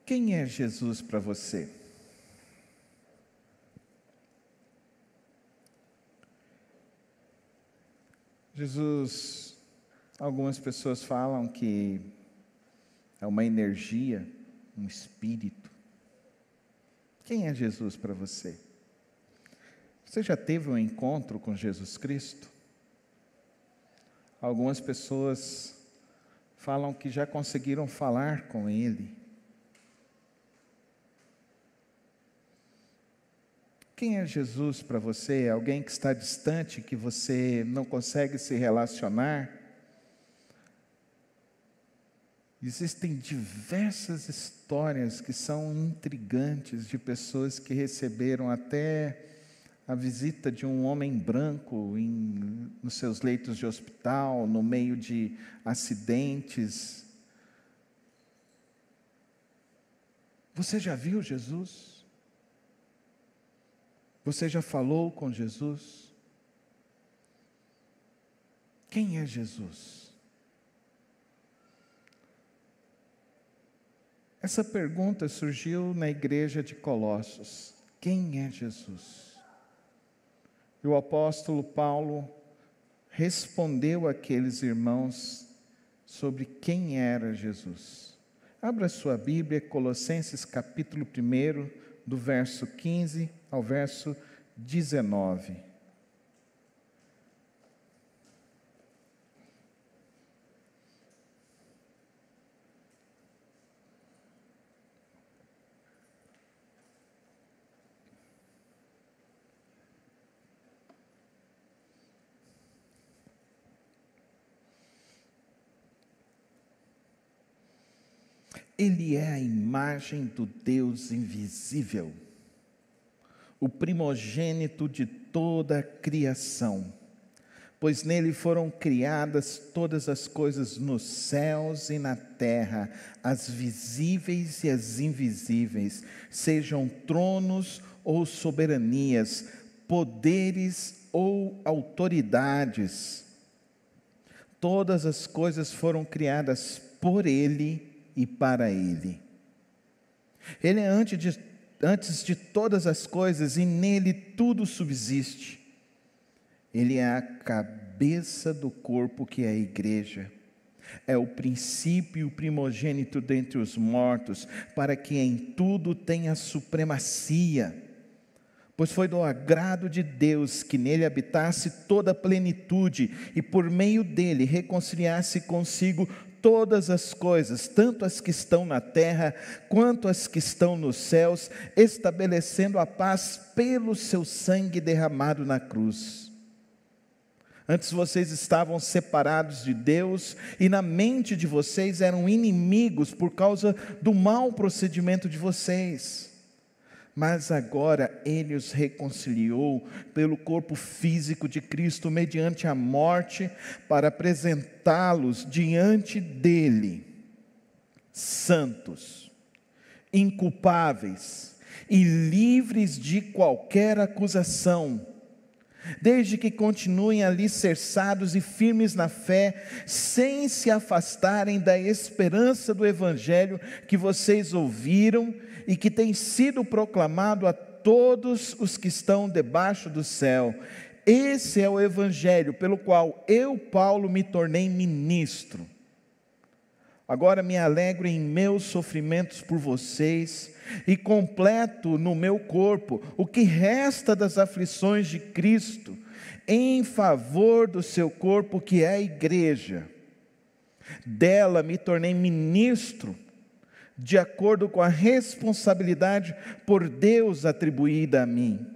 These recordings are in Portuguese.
Quem é Jesus para você? Jesus, algumas pessoas falam que é uma energia, um espírito. Quem é Jesus para você? Você já teve um encontro com Jesus Cristo? Algumas pessoas falam que já conseguiram falar com Ele. Quem é Jesus para você? Alguém que está distante, que você não consegue se relacionar? Existem diversas histórias que são intrigantes de pessoas que receberam até a visita de um homem branco nos seus leitos de hospital, no meio de acidentes. Você já viu Jesus? Você já falou com Jesus? Quem é Jesus? Essa pergunta surgiu na igreja de Colossos. Quem é Jesus? E o apóstolo Paulo respondeu àqueles irmãos sobre quem era Jesus. Abra sua Bíblia, Colossenses capítulo 1, do verso 15 ao verso 19. Ele é a imagem do Deus invisível, o primogênito de toda a criação, pois nele foram criadas todas as coisas nos céus e na terra, as visíveis e as invisíveis, sejam tronos ou soberanias, poderes ou autoridades. Todas as coisas foram criadas por ele e para ele. Ele é antes de todas as coisas e nele tudo subsiste. Ele é a cabeça do corpo que é a igreja. É o princípio e o primogênito dentre os mortos, para que em tudo tenha supremacia. Pois foi do agrado de Deus que nele habitasse toda a plenitude e por meio dele reconciliasse consigo todas as coisas, tanto as que estão na terra, quanto as que estão nos céus, estabelecendo a paz pelo seu sangue derramado na cruz. Antes vocês estavam separados de Deus, e na mente de vocês eram inimigos por causa do mau procedimento de vocês. Mas agora Ele os reconciliou pelo corpo físico de Cristo, mediante a morte, para apresentá-los diante dEle, santos, inculpáveis e livres de qualquer acusação, desde que continuem alicerçados e firmes na fé, sem se afastarem da esperança do Evangelho que vocês ouviram e que tem sido proclamado a todos os que estão debaixo do céu. Esse é o Evangelho pelo qual eu, Paulo, me tornei ministro. Agora me alegro em meus sofrimentos por vocês e completo no meu corpo o que resta das aflições de Cristo, em favor do seu corpo que é a igreja. Dela me tornei ministro, de acordo com a responsabilidade por Deus atribuída a mim,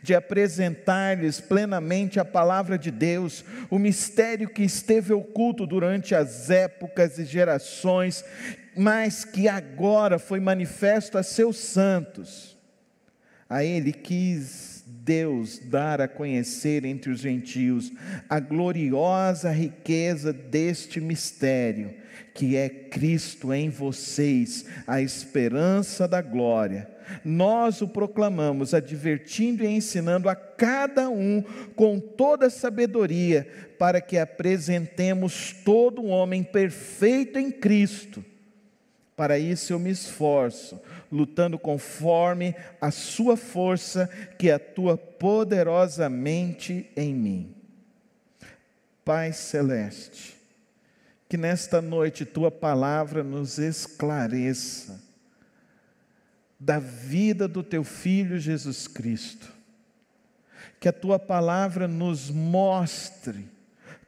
de apresentar-lhes plenamente a palavra de Deus, o mistério que esteve oculto durante as épocas e gerações, mas que agora foi manifesto a seus santos. A ele quis Deus dar a conhecer entre os gentios a gloriosa riqueza deste mistério, que é Cristo em vocês, a esperança da glória. Nós o proclamamos, advertindo e ensinando a cada um com toda sabedoria, para que apresentemos todo um homem perfeito em Cristo. Para isso eu me esforço, lutando conforme a sua força que atua poderosamente em mim. Pai Celeste, que nesta noite tua palavra nos esclareça da vida do teu Filho Jesus Cristo. Que a tua palavra nos mostre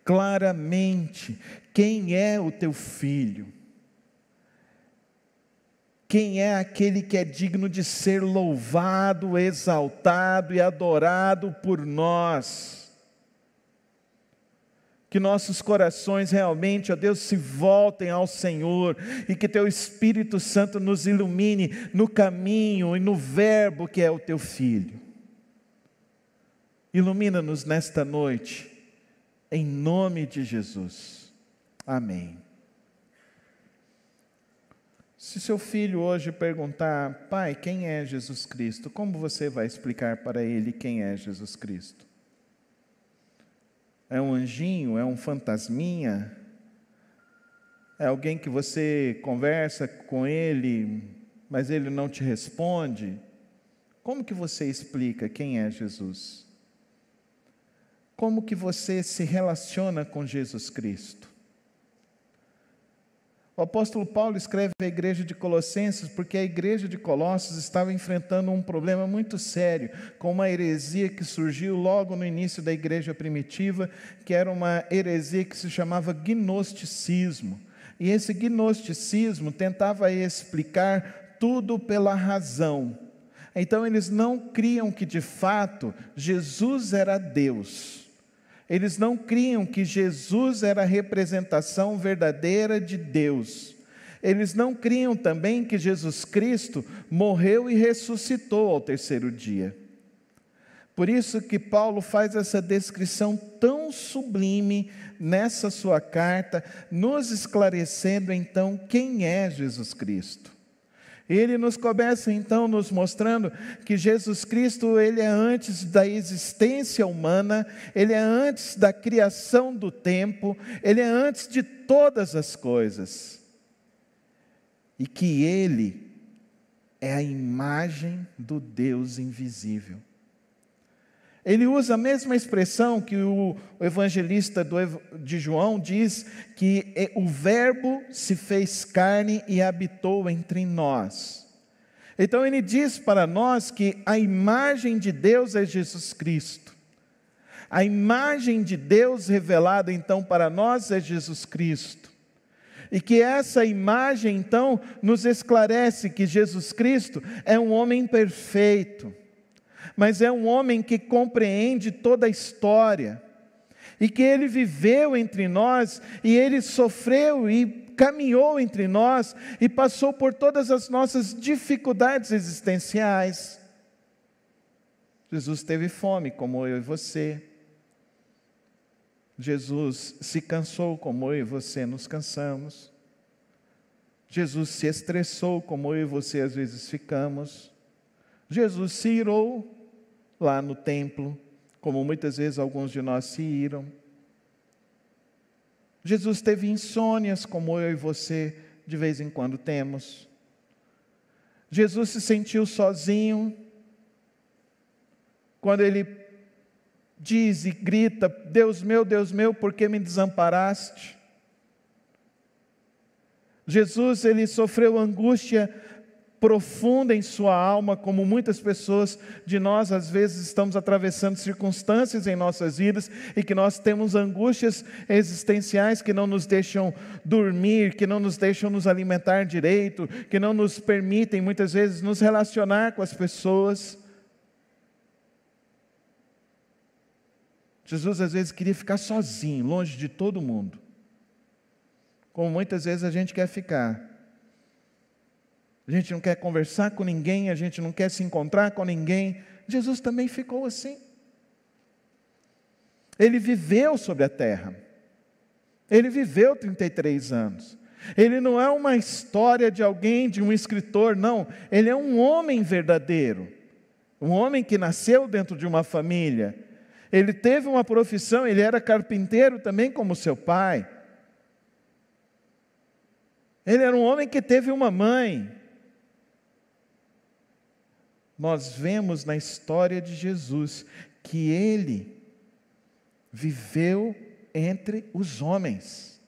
claramente quem é o teu Filho. Quem é aquele que é digno de ser louvado, exaltado e adorado por nós. Que nossos corações realmente, ó Deus, se voltem ao Senhor e que Teu Espírito Santo nos ilumine no caminho e no verbo que é o Teu Filho. Ilumina-nos nesta noite, em nome de Jesus. Amém. Se seu filho hoje perguntar, pai, quem é Jesus Cristo? Como você vai explicar para ele quem é Jesus Cristo? É um anjinho? É um fantasminha? É alguém que você conversa com ele, mas ele não te responde? Como que você explica quem é Jesus? Como que você se relaciona com Jesus Cristo? O apóstolo Paulo escreve à igreja de Colossenses porque a igreja de Colossos estava enfrentando um problema muito sério, com uma heresia que surgiu logo no início da igreja primitiva, que era uma heresia que se chamava gnosticismo. E esse gnosticismo tentava explicar tudo pela razão. Então eles não criam que de fato Jesus era Deus. Eles não criam que Jesus era a representação verdadeira de Deus. Eles não criam também que Jesus Cristo morreu e ressuscitou ao terceiro dia. Por isso que Paulo faz essa descrição tão sublime nessa sua carta, nos esclarecendo então quem é Jesus Cristo. Ele nos começa então nos mostrando que Jesus Cristo, ele é antes da existência humana, ele é antes da criação do tempo, ele é antes de todas as coisas. E que ele é a imagem do Deus invisível. Ele usa a mesma expressão que o evangelista de João diz, que o verbo se fez carne e habitou entre nós. Então ele diz para nós que a imagem de Deus é Jesus Cristo. A imagem de Deus revelada então para nós é Jesus Cristo. E que essa imagem então nos esclarece que Jesus Cristo é um homem perfeito, mas é um homem que compreende toda a história, e que ele viveu entre nós, e ele sofreu e caminhou entre nós, e passou por todas as nossas dificuldades existenciais. Jesus teve fome, como eu e você. Jesus se cansou, como eu e você nos cansamos. Jesus se estressou, como eu e você às vezes ficamos. Jesus se irou lá no templo, como muitas vezes alguns de nós se iram. Jesus teve insônias, como eu e você de vez em quando temos. Jesus se sentiu sozinho, quando ele diz e grita, Deus meu, por que me desamparaste? Jesus, ele sofreu angústia profunda em sua alma, como muitas pessoas de nós às vezes estamos atravessando circunstâncias em nossas vidas e que nós temos angústias existenciais que não nos deixam dormir, que não nos deixam nos alimentar direito, que não nos permitem muitas vezes nos relacionar com as pessoas. Jesus às vezes queria ficar sozinho, longe de todo mundo, como muitas vezes a gente quer ficar. A gente não quer conversar com ninguém, a gente não quer se encontrar com ninguém. Jesus também ficou assim. Ele viveu sobre a terra. Ele viveu 33 anos. Ele não é uma história de alguém, de um escritor, não. Ele é um homem verdadeiro. Um homem que nasceu dentro de uma família. Ele teve uma profissão, ele era carpinteiro também como seu pai. Ele era um homem que teve uma mãe. Nós vemos na história de Jesus que ele viveu entre os homens.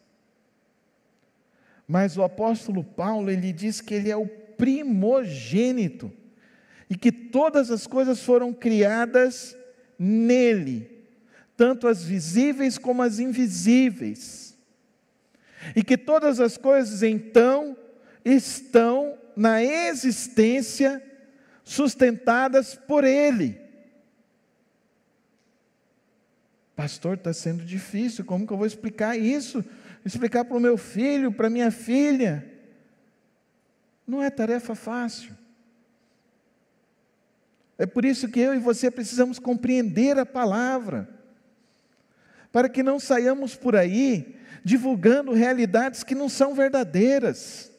Mas o apóstolo Paulo, ele diz que ele é o primogênito e que todas as coisas foram criadas nele, tanto as visíveis como as invisíveis. E que todas as coisas então estão na existência sustentadas por ele. Pastor, está sendo difícil, como que eu vou explicar isso? Explicar para o meu filho, para a minha filha? Não é tarefa fácil. É por isso que eu e você precisamos compreender a palavra, para que não saiamos por aí divulgando realidades que não são verdadeiras.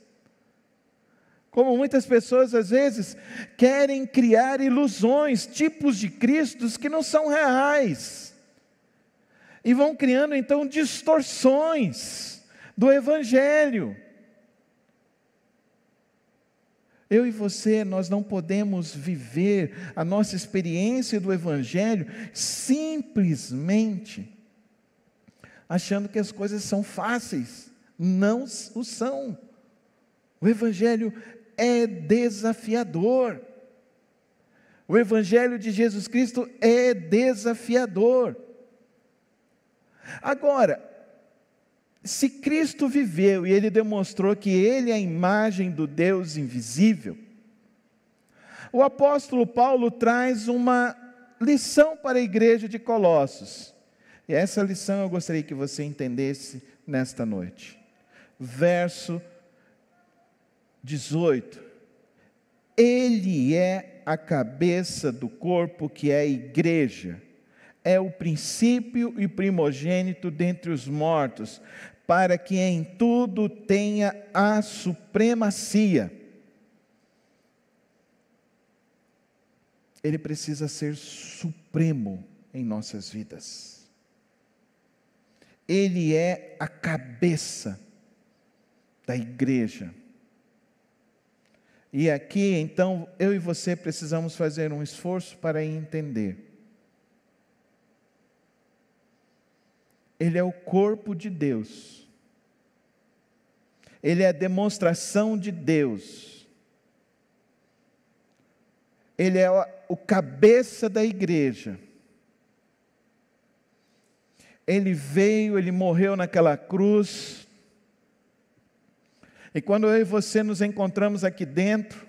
Como muitas pessoas às vezes querem criar ilusões, tipos de Cristos que não são reais. E vão criando então distorções do Evangelho. Eu e você, nós não podemos viver a nossa experiência do Evangelho simplesmente achando que as coisas são fáceis. Não o são. O Evangelho é desafiador. O Evangelho de Jesus Cristo é desafiador. Agora, se Cristo viveu e Ele demonstrou que Ele é a imagem do Deus invisível, o apóstolo Paulo traz uma lição para a igreja de Colossos. E essa lição eu gostaria que você entendesse nesta noite. Verso 18. Ele é a cabeça do corpo que é a igreja. É o princípio e primogênito dentre os mortos, para que em tudo tenha a supremacia. Ele precisa ser supremo em nossas vidas. Ele é a cabeça da igreja. E aqui, então, eu e você precisamos fazer um esforço para entender. Ele é o corpo de Deus. Ele é a demonstração de Deus. Ele é o cabeça da igreja. Ele veio, Ele morreu naquela cruz. E quando eu e você nos encontramos aqui dentro,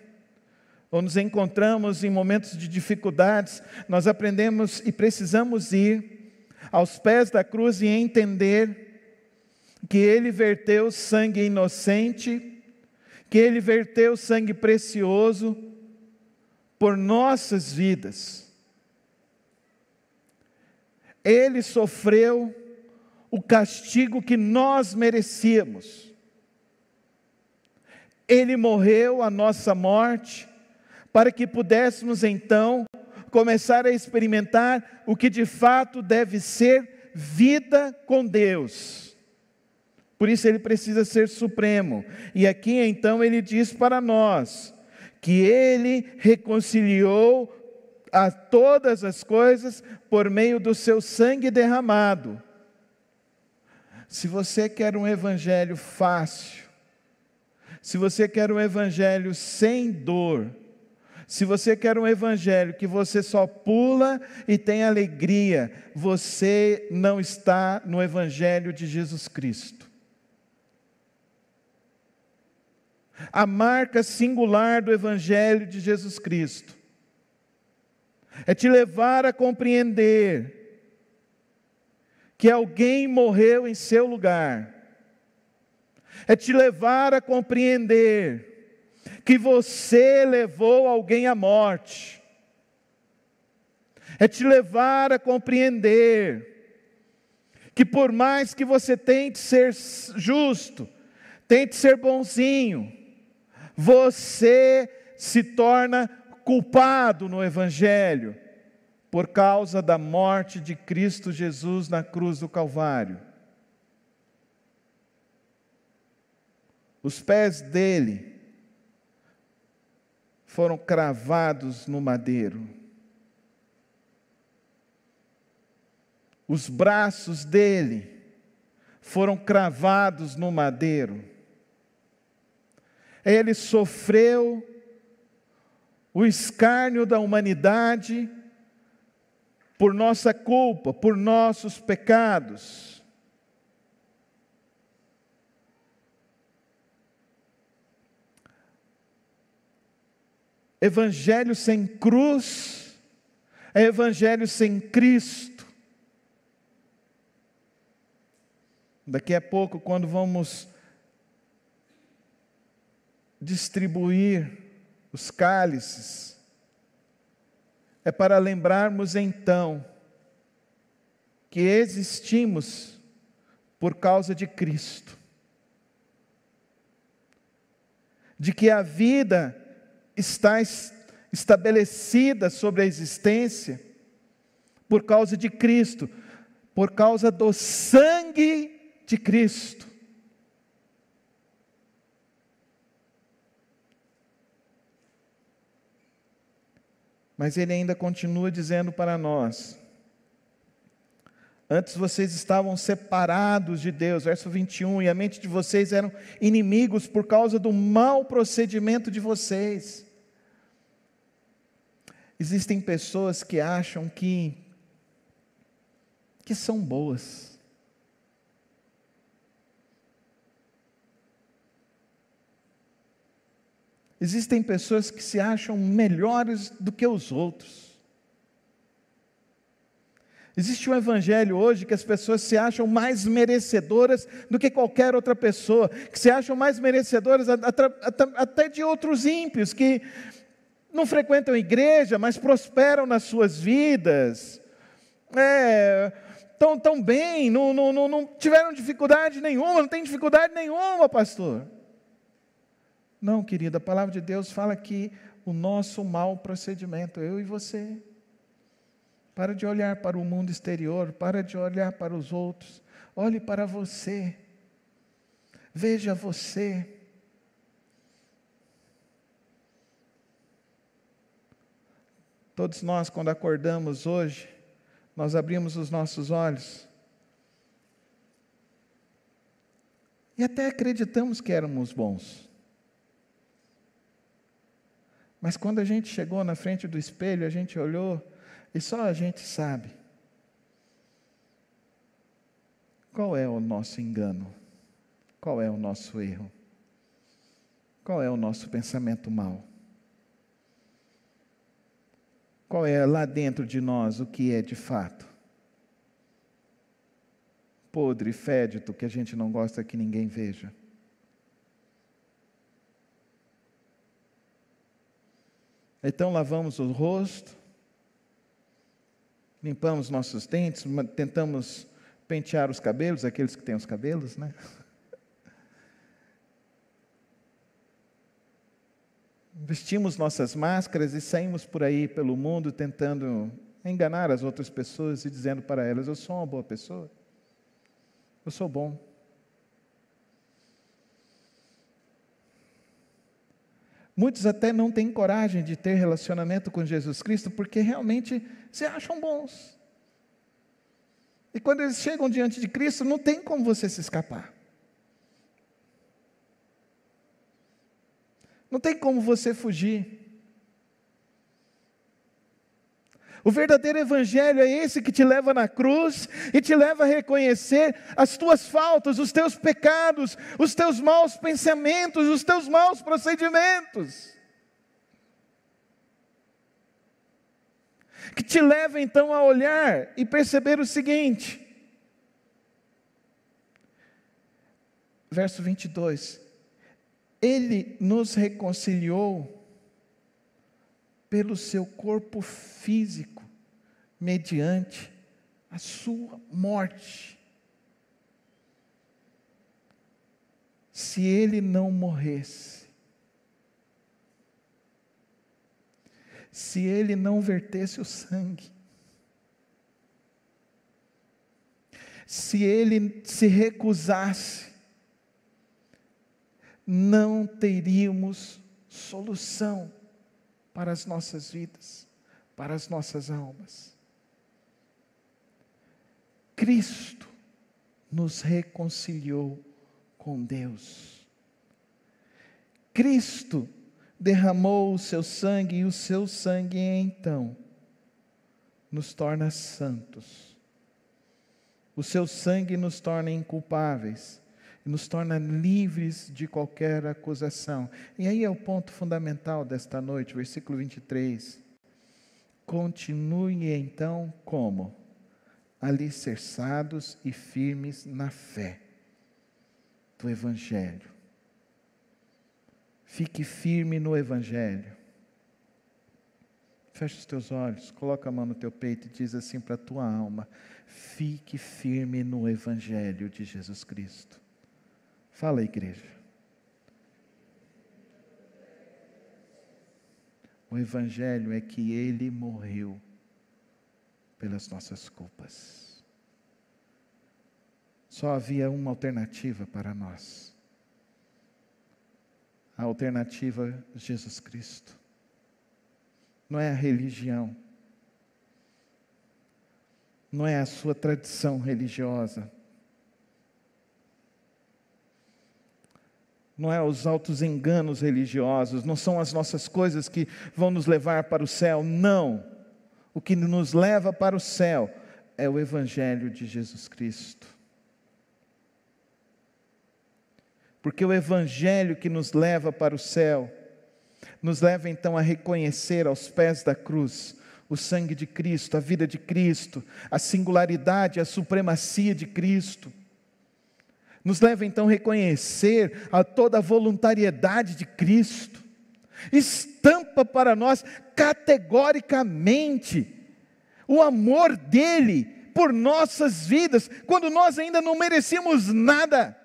ou nos encontramos em momentos de dificuldades, nós aprendemos e precisamos ir aos pés da cruz e entender que Ele verteu sangue inocente, que Ele verteu sangue precioso por nossas vidas. Ele sofreu o castigo que nós merecíamos. Ele morreu a nossa morte, para que pudéssemos então começar a experimentar o que de fato deve ser vida com Deus. Por isso ele precisa ser supremo. E aqui então ele diz para nós que ele reconciliou a todas as coisas por meio do seu sangue derramado. Se você quer um evangelho fácil, se você quer um evangelho sem dor, se você quer um evangelho que você só pula e tem alegria, você não está no evangelho de Jesus Cristo. A marca singular do evangelho de Jesus Cristo é te levar a compreender que alguém morreu em seu lugar. É te levar a compreender que você levou alguém à morte. É te levar a compreender que por mais que você tente ser justo, tente ser bonzinho, você se torna culpado no Evangelho, por causa da morte de Cristo Jesus na cruz do Calvário. Os pés dele foram cravados no madeiro. Os braços dele foram cravados no madeiro. Ele sofreu o escárnio da humanidade por nossa culpa, por nossos pecados. Evangelho sem cruz é evangelho sem Cristo. Daqui a pouco, quando vamos distribuir os cálices, é para lembrarmos então que existimos por causa de Cristo, de que a vida está estabelecida sobre a existência por causa de Cristo, por causa do sangue de Cristo. Mas ele ainda continua dizendo para nós: antes vocês estavam separados de Deus, verso 21, e a mente de vocês eram inimigos por causa do mau procedimento de vocês. Existem pessoas que acham que são boas. Existem pessoas que se acham melhores do que os outros. Existe um evangelho hoje que as pessoas se acham mais merecedoras do que qualquer outra pessoa, que se acham mais merecedoras até de outros ímpios, que não frequentam igreja, mas prosperam nas suas vidas, estão bem, não tiveram dificuldade nenhuma, não tem dificuldade nenhuma, pastor. Não, querida, a palavra de Deus fala que o nosso mau procedimento, eu e você, para de olhar para o mundo exterior, para de olhar para os outros, olhe para você, veja você. Todos nós, quando acordamos hoje, nós abrimos os nossos olhos e até acreditamos que éramos bons. Mas quando a gente chegou na frente do espelho, a gente olhou e só a gente sabe qual é o nosso engano, qual é o nosso erro, qual é o nosso pensamento mau, qual é lá dentro de nós o que é de fato podre, fédito, que a gente não gosta que ninguém veja. Então lavamos o rosto, limpamos nossos dentes, tentamos pentear os cabelos, aqueles que têm os cabelos, né? Vestimos nossas máscaras e saímos por aí pelo mundo tentando enganar as outras pessoas e dizendo para elas: eu sou uma boa pessoa, eu sou bom. Muitos até não têm coragem de ter relacionamento com Jesus Cristo porque realmente se acham bons. E quando eles chegam diante de Cristo, não tem como você se escapar. Não tem como você fugir. O verdadeiro evangelho é esse que te leva na cruz e te leva a reconhecer as tuas faltas, os teus pecados, os teus maus pensamentos, os teus maus procedimentos. Que te leva então a olhar e perceber o seguinte. Verso 22. Ele nos reconciliou pelo seu corpo físico, mediante a sua morte. Se ele não morresse, se ele não vertesse o sangue, se ele se recusasse não teríamos solução para as nossas vidas, para as nossas almas. Cristo nos reconciliou com Deus. Cristo derramou o seu sangue, e o seu sangue então nos torna santos. O seu sangue nos torna inculpáveis, nos torna livres de qualquer acusação. E aí é o ponto fundamental desta noite, versículo 23. Continue então como? Alicerçados e firmes na fé do Evangelho. Fique firme no Evangelho. Fecha os teus olhos, coloca a mão no teu peito e diz assim para a tua alma: fique firme no Evangelho de Jesus Cristo. Fala, igreja. O Evangelho é que Ele morreu pelas nossas culpas. Só havia uma alternativa para nós. A alternativa é Jesus Cristo. Não é a religião. Não é a sua tradição religiosa. Não é os altos enganos religiosos. Não são as nossas coisas que vão nos levar para o céu. Não. O que nos leva para o céu é o Evangelho de Jesus Cristo. Porque o Evangelho que nos leva para o céu, nos leva então a reconhecer aos pés da cruz o sangue de Cristo, a vida de Cristo, a singularidade, a supremacia de Cristo. Nos leva então a reconhecer a toda a voluntariedade de Cristo. Estampa para nós categoricamente o amor dele por nossas vidas, quando nós ainda não merecíamos nada.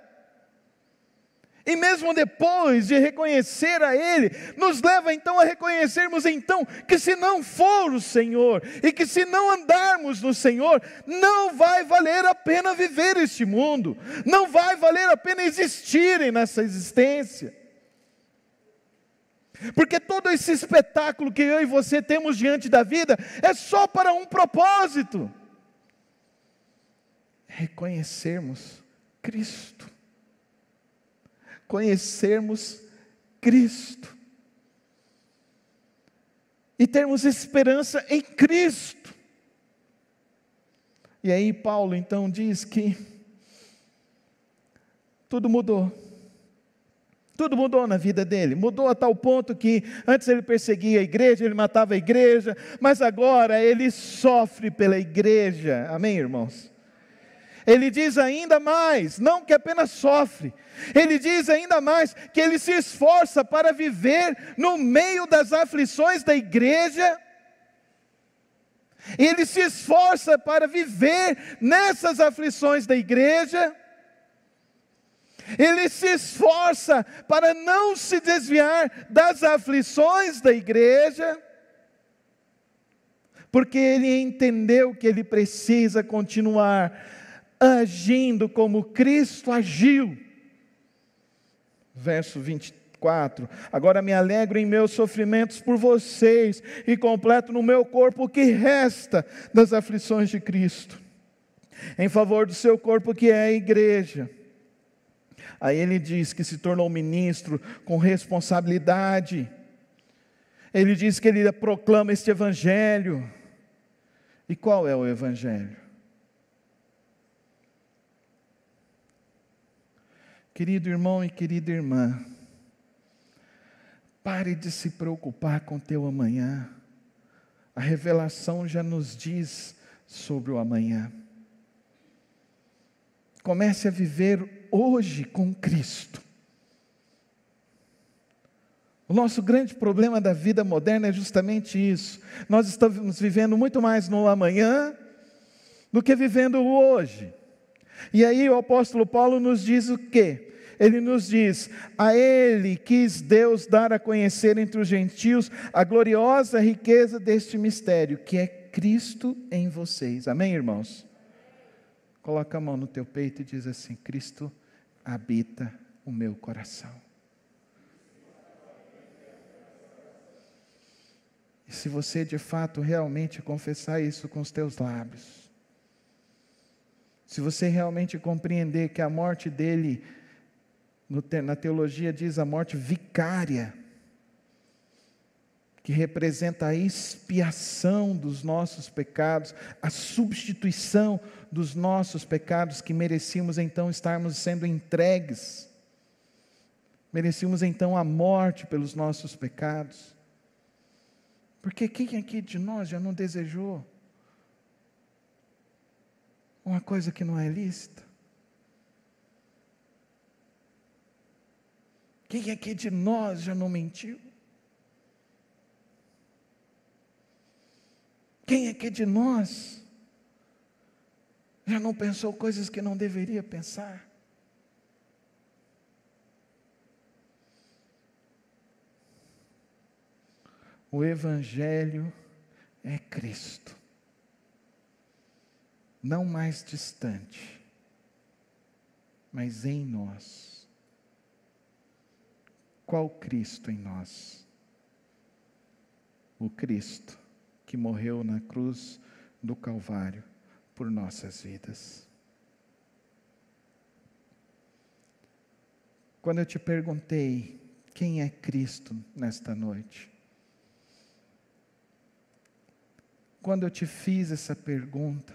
E mesmo depois de reconhecer a Ele, nos leva então a reconhecermos então que se não for o Senhor, e que se não andarmos no Senhor, não vai valer a pena viver este mundo, não vai valer a pena existirem nessa existência. Porque todo esse espetáculo que eu e você temos diante da vida, é só para um propósito: reconhecermos Cristo. Conhecermos Cristo e termos esperança em Cristo. E aí Paulo então diz que tudo mudou na vida dele, mudou a tal ponto que antes ele perseguia a igreja, ele matava a igreja, mas agora ele sofre pela igreja. Amém, irmãos? Ele diz ainda mais, não que apenas sofre, ele diz ainda mais que ele se esforça para viver no meio das aflições da igreja. Ele se esforça para viver nessas aflições da igreja. Ele se esforça para não se desviar das aflições da igreja, porque ele entendeu que ele precisa continuar agindo como Cristo agiu. Verso 24: agora me alegro em meus sofrimentos por vocês, e completo no meu corpo o que resta das aflições de Cristo, em favor do seu corpo, que é a igreja. Aí ele diz que se tornou ministro com responsabilidade. Ele diz que ele proclama este evangelho. E qual é o evangelho? Querido irmão e querida irmã, pare de se preocupar com o teu amanhã. A revelação já nos diz sobre o amanhã. Comece a viver hoje com Cristo. O nosso grande problema da vida moderna é justamente isso. Nós estamos vivendo muito mais no amanhã do que vivendo o hoje. E aí o apóstolo Paulo nos diz o quê? Ele nos diz: a Ele quis Deus dar a conhecer entre os gentios a gloriosa riqueza deste mistério, que é Cristo em vocês. Amém, irmãos? Coloca a mão no teu peito e diz assim: Cristo habita o meu coração. E se você de fato realmente confessar isso com os teus lábios, se você realmente compreender que a morte dele, na teologia diz a morte vicária, que representa a expiação dos nossos pecados, a substituição dos nossos pecados, que merecíamos então estarmos sendo entregues, merecíamos então a morte pelos nossos pecados, porque quem aqui de nós já não desejou uma coisa que não é lícita? Quem aqui de nós já não mentiu? Quem aqui de nós já não pensou coisas que não deveria pensar? O Evangelho é Cristo, não mais distante, mas em nós. Qual Cristo em nós? O Cristo que morreu na cruz do Calvário por nossas vidas. Quando eu te perguntei quem é Cristo nesta noite, quando eu te fiz essa pergunta,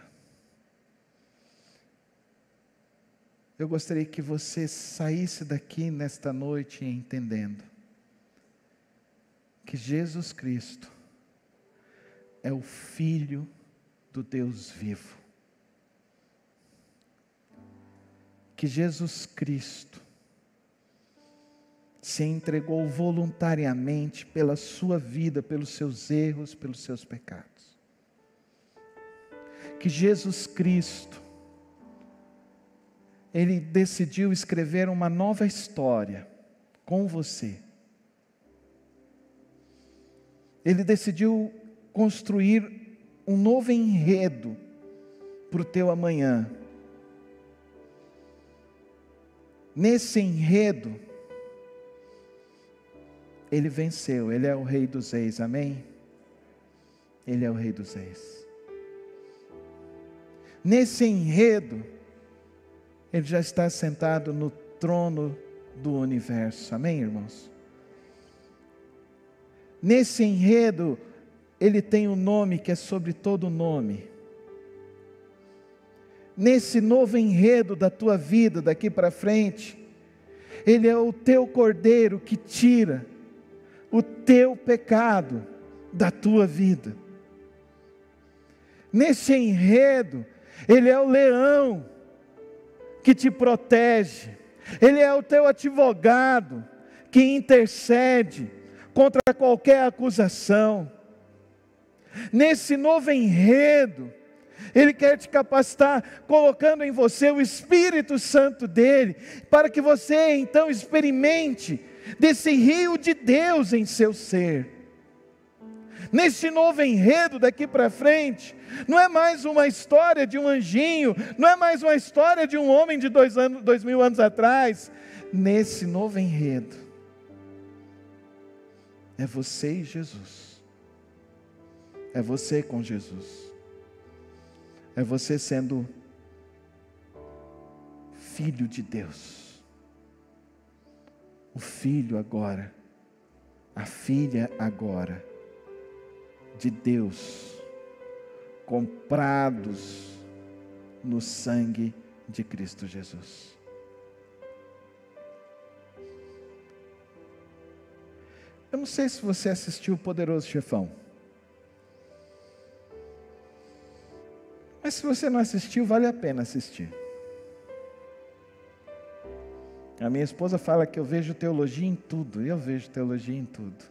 eu gostaria que você saísse daqui nesta noite entendendo que Jesus Cristo é o Filho do Deus vivo. Que Jesus Cristo se entregou voluntariamente pela sua vida, pelos seus erros, pelos seus pecados. Que Jesus Cristo, Ele decidiu escrever uma nova história com você. Ele decidiu construir um novo enredo para o teu amanhã. Nesse enredo, Ele venceu, Ele é o Rei dos Reis, amém? Ele é o Rei dos Reis. Nesse enredo, Ele já está sentado no trono do universo, amém, irmãos? Nesse enredo, Ele tem um nome que é sobre todo nome. Nesse novo enredo da tua vida, daqui para frente, Ele é o teu cordeiro que tira o teu pecado da tua vida. Nesse enredo, Ele é o leão que te protege. Ele é o teu advogado que intercede contra qualquer acusação. Nesse novo enredo, Ele quer te capacitar, colocando em você o Espírito Santo dEle, para que você então experimente desse rio de Deus em seu ser. Nesse novo enredo daqui para frente, não é mais uma história de um anjinho, não é mais uma história de um homem de 2000 anos atrás. Nesse novo enredo, é você e Jesus. É você com Jesus. É você sendo filho de Deus. O filho agora, a filha agora, de Deus, comprados no sangue de Cristo Jesus. Eu não sei se você assistiu o Poderoso Chefão, mas se você não assistiu, vale a pena assistir. A minha esposa fala que eu vejo teologia em tudo, e eu vejo teologia em tudo.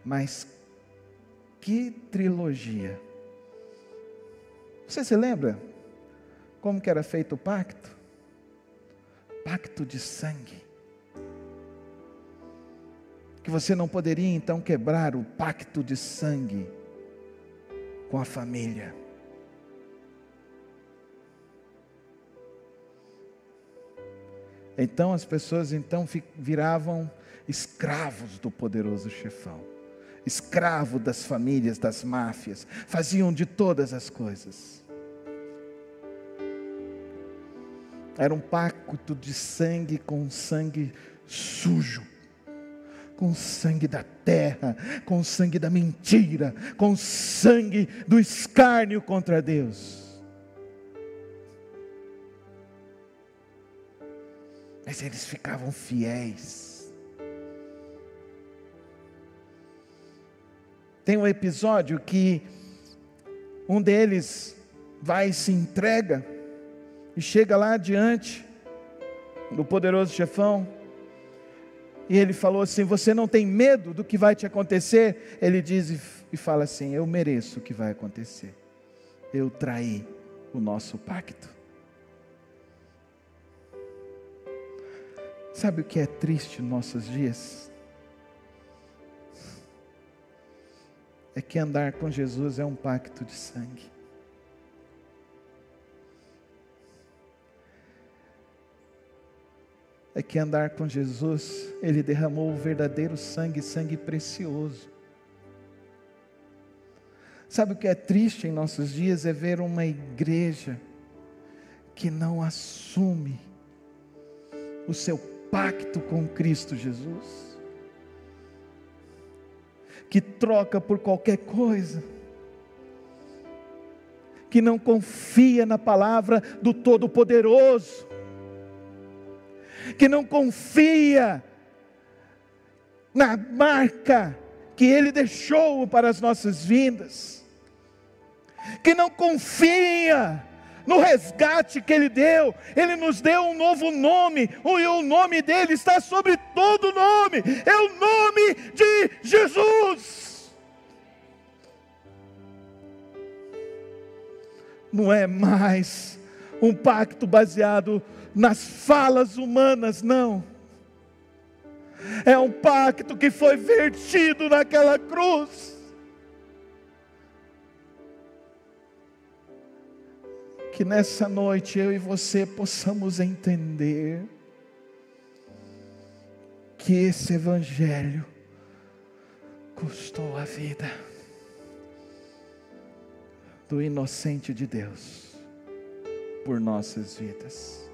Mas que trilogia! Você se lembra como que era feito o pacto? Pacto de sangue. Que você não poderia então quebrar o pacto de sangue com a família. Então as pessoas viravam escravos do poderoso chefão, escravo das famílias, das máfias, faziam de todas as coisas. Era um pacto de sangue com sangue sujo, com sangue da terra, com sangue da mentira, com sangue do escárnio contra Deus. Mas eles ficavam fiéis. Tem um episódio que um deles vai e se entrega, e chega lá diante do poderoso chefão, e ele falou assim: você não tem medo do que vai te acontecer? Ele diz e fala assim: eu mereço o que vai acontecer, eu traí o nosso pacto. Sabe o que é triste nos nossos dias? É que andar com Jesus é um pacto de sangue. É que andar com Jesus, Ele derramou o verdadeiro sangue, sangue precioso. Sabe o que é triste em nossos dias? É ver uma igreja que não assume o seu pacto com Cristo Jesus, que troca por qualquer coisa, que não confia na palavra do Todo-Poderoso, que não confia na marca que Ele deixou para as nossas vidas, que não confia no resgate que Ele deu. Ele nos deu um novo nome, e o nome dEle está sobre todo nome, é o nome de Jesus. Não é mais um pacto baseado nas falas humanas, não. É um pacto que foi vertido naquela cruz. Que nessa noite eu e você possamos entender que esse evangelho custou a vida do inocente de Deus por nossas vidas.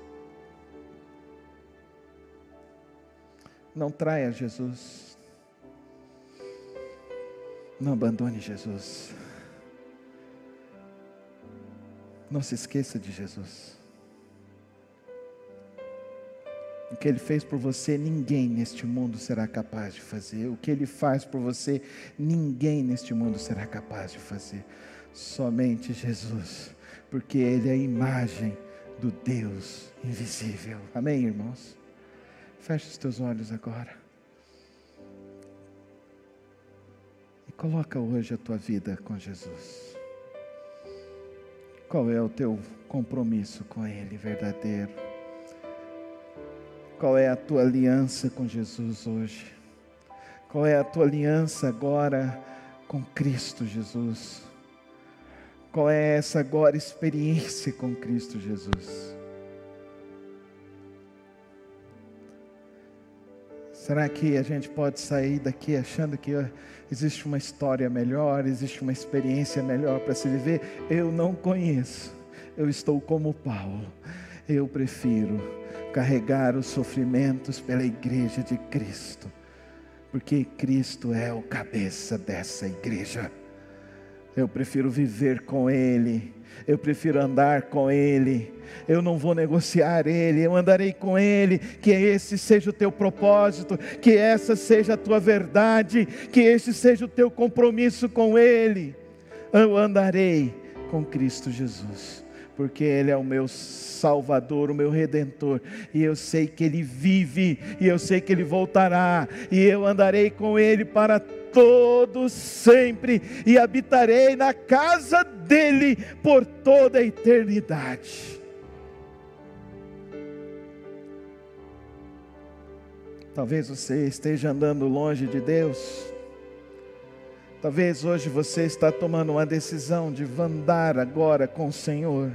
Não traia Jesus, não abandone Jesus, não se esqueça de Jesus. O que Ele fez por você, ninguém neste mundo será capaz de fazer. O que Ele faz por você, ninguém neste mundo será capaz de fazer. Somente Jesus, porque Ele é a imagem do Deus invisível. Amém, irmãos? Feche os teus olhos agora. E coloca hoje a tua vida com Jesus. Qual é o teu compromisso com Ele verdadeiro? Qual é a tua aliança com Jesus hoje? Qual é a tua aliança agora com Cristo Jesus? Qual é essa agora experiência com Cristo Jesus? Será que a gente pode sair daqui achando que existe uma história melhor, existe uma experiência melhor para se viver? Eu não conheço. Eu estou como Paulo. Eu prefiro carregar os sofrimentos pela igreja de Cristo, porque Cristo é o cabeça dessa igreja. Eu prefiro viver com Ele, eu prefiro andar com Ele, eu não vou negociar Ele, eu andarei com Ele. Que esse seja o teu propósito, que essa seja a tua verdade, que esse seja o teu compromisso com Ele. Eu andarei com Cristo Jesus, porque Ele é o meu Salvador, o meu Redentor, e eu sei que Ele vive, e eu sei que Ele voltará, e eu andarei com Ele para todo sempre, e habitarei na casa dEle por toda a eternidade. Talvez você esteja andando longe de Deus. Talvez hoje você está tomando uma decisão de andar agora com o Senhor.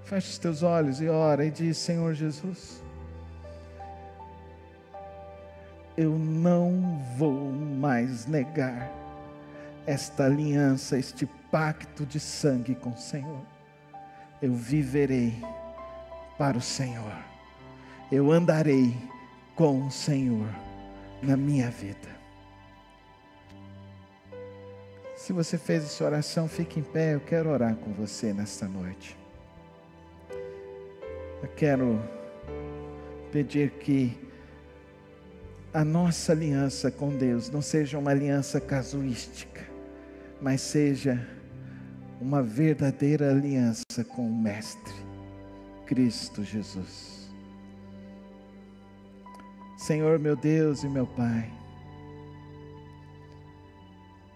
Feche os teus olhos e ora e diz: Senhor Jesus, eu não vou mais negar esta aliança, este pacto de sangue com o Senhor. Eu viverei para o Senhor. Eu andarei com o Senhor na minha vida. Se você fez essa oração, fique em pé. Eu quero orar com você nesta noite. Eu quero pedir que a nossa aliança com Deus não seja uma aliança casuística, mas seja uma verdadeira aliança com o Mestre, Cristo Jesus. Senhor, meu Deus e meu Pai,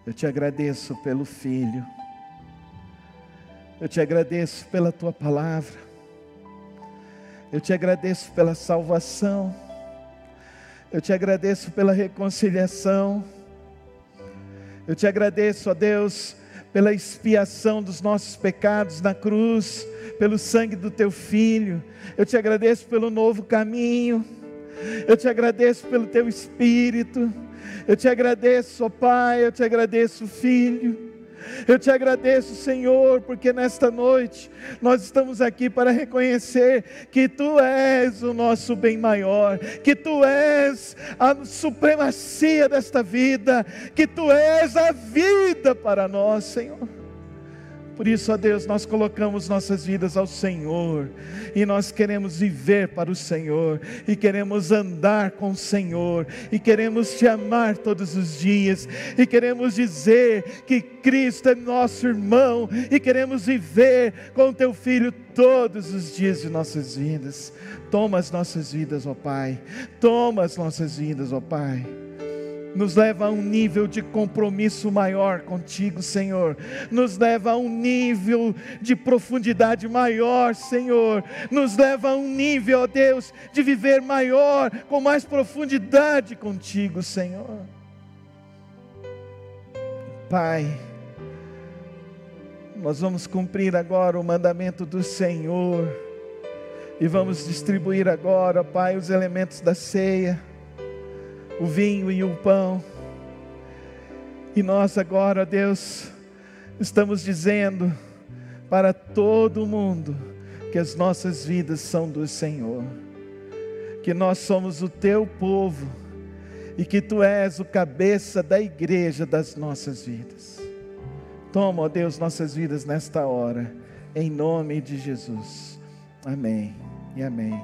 eu te agradeço pelo Filho, eu te agradeço pela Tua Palavra, eu te agradeço pela salvação, eu te agradeço pela reconciliação, eu te agradeço, ó Deus, pela expiação dos nossos pecados na cruz, pelo sangue do Teu Filho. Eu te agradeço pelo novo caminho, eu te agradeço pelo Teu Espírito, eu te agradeço, ó Pai, eu te agradeço, Filho. Eu te agradeço, Senhor, porque nesta noite nós estamos aqui para reconhecer que Tu és o nosso bem maior, que Tu és a supremacia desta vida, que Tu és a vida para nós, Senhor. Por isso, ó Deus, nós colocamos nossas vidas ao Senhor, e nós queremos viver para o Senhor, e queremos andar com o Senhor, e queremos Te amar todos os dias, e queremos dizer que Cristo é nosso irmão, e queremos viver com o Teu Filho todos os dias de nossas vidas. Toma as nossas vidas, ó Pai, toma as nossas vidas, ó Pai. Nos leva a um nível de compromisso maior contigo, Senhor. Nos leva a um nível de profundidade maior, Senhor. Nos leva a um nível, ó Deus, de viver maior, com mais profundidade contigo, Senhor. Pai, nós vamos cumprir agora o mandamento do Senhor. E vamos distribuir agora, Pai, os elementos da ceia, o vinho e o pão. E nós agora, Deus, estamos dizendo para todo mundo que as nossas vidas são do Senhor, que nós somos o Teu povo, e que Tu és o cabeça da igreja das nossas vidas. Toma, ó Deus, nossas vidas nesta hora, em nome de Jesus. Amém e amém.